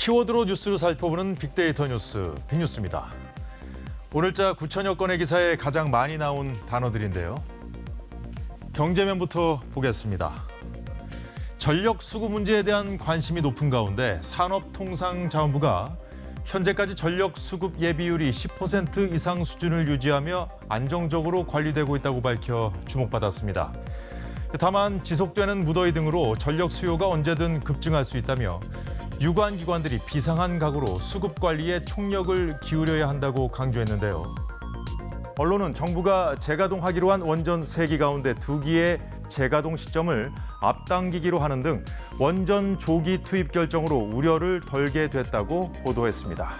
키워드로 뉴스를 살펴보는 빅데이터 뉴스, 빅뉴스입니다. 오늘자 9천여 건의 기사에 가장 많이 나온 단어들인데요. 경제면부터 보겠습니다. 전력 수급 문제에 대한 관심이 높은 가운데 산업통상자원부가 현재까지 전력 수급 예비율이 10% 이상 수준을 유지하며 안정적으로 관리되고 있다고 밝혀 주목받았습니다. 다만 지속되는 무더위 등으로 전력 수요가 언제든 급증할 수 있다며 유관 기관들이 비상한 각오로 수급 관리에 총력을 기울여야 한다고 강조했는데요. 언론은 정부가 재가동하기로 한 원전 3기 가운데 2기의 재가동 시점을 앞당기기로 하는 등 원전 조기 투입 결정으로 우려를 덜게 됐다고 보도했습니다.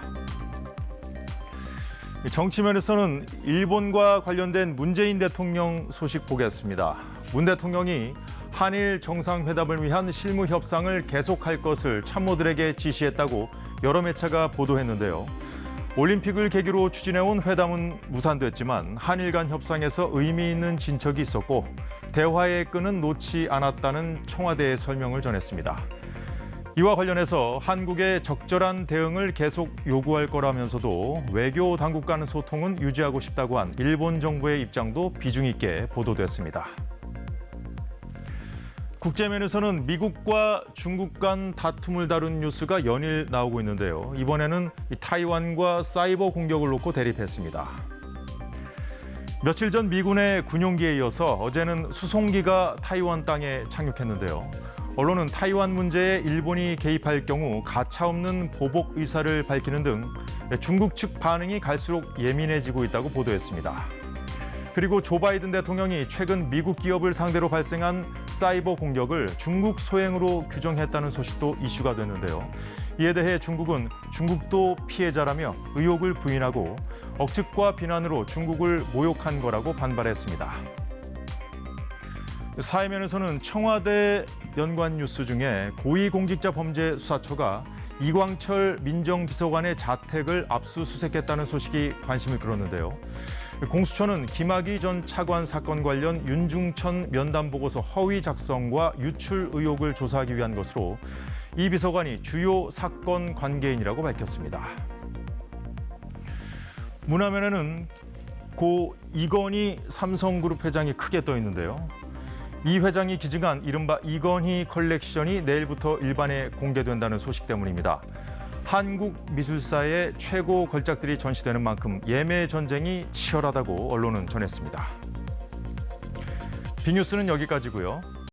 정치면에서는 일본과 관련된 문재인 대통령 소식 보겠습니다. 문 대통령이 한일 정상회담을 위한 실무 협상을 계속할 것을 참모들에게 지시했다고 여러 매체가 보도했는데요. 올림픽을 계기로 추진해온 회담은 무산됐지만 한일 간 협상에서 의미 있는 진척이 있었고 대화의 끈은 놓지 않았다는 청와대의 설명을 전했습니다. 이와 관련해서 한국의 적절한 대응을 계속 요구할 거라면서도 외교 당국 간 소통은 유지하고 싶다고 한 일본 정부의 입장도 비중 있게 보도됐습니다. 국제면에서는 미국과 중국 간 다툼을 다룬 뉴스가 연일 나오고 있는데요. 이번에는 타이완과 사이버 공격을 놓고 대립했습니다. 며칠 전 미군의 군용기에 이어서 어제는 수송기가 타이완 땅에 착륙했는데요. 언론은 타이완 문제에 일본이 개입할 경우 가차없는 보복 의사를 밝히는 등 중국 측 반응이 갈수록 예민해지고 있다고 보도했습니다. 그리고 조 바이든 대통령이 최근 미국 기업을 상대로 발생한 사이버 공격을 중국 소행으로 규정했다는 소식도 이슈가 됐는데요. 이에 대해 중국은 중국도 피해자라며 의혹을 부인하고 억측과 비난으로 중국을 모욕한 거라고 반발했습니다. 사회면에서는 청와대 연관 뉴스 중에 고위공직자범죄수사처가 이광철 민정비서관의 자택을 압수수색했다는 소식이 관심을 끌었는데요. 공수처는 김학의 전 차관 사건 관련 윤중천 면담보고서 허위 작성과 유출 의혹을 조사하기 위한 것으로 이 비서관이 주요 사건 관계인이라고 밝혔습니다. 문화면에는 고 이건희 삼성그룹 회장이 크게 떠 있는데요. 이 회장이 기증한 이른바 이건희 컬렉션이 내일부터 일반에 공개된다는 소식 때문입니다. 한국 미술사의 최고 걸작들이 전시되는 만큼 예매 전쟁이 치열하다고 언론은 전했습니다. 빅뉴스는 여기까지고요.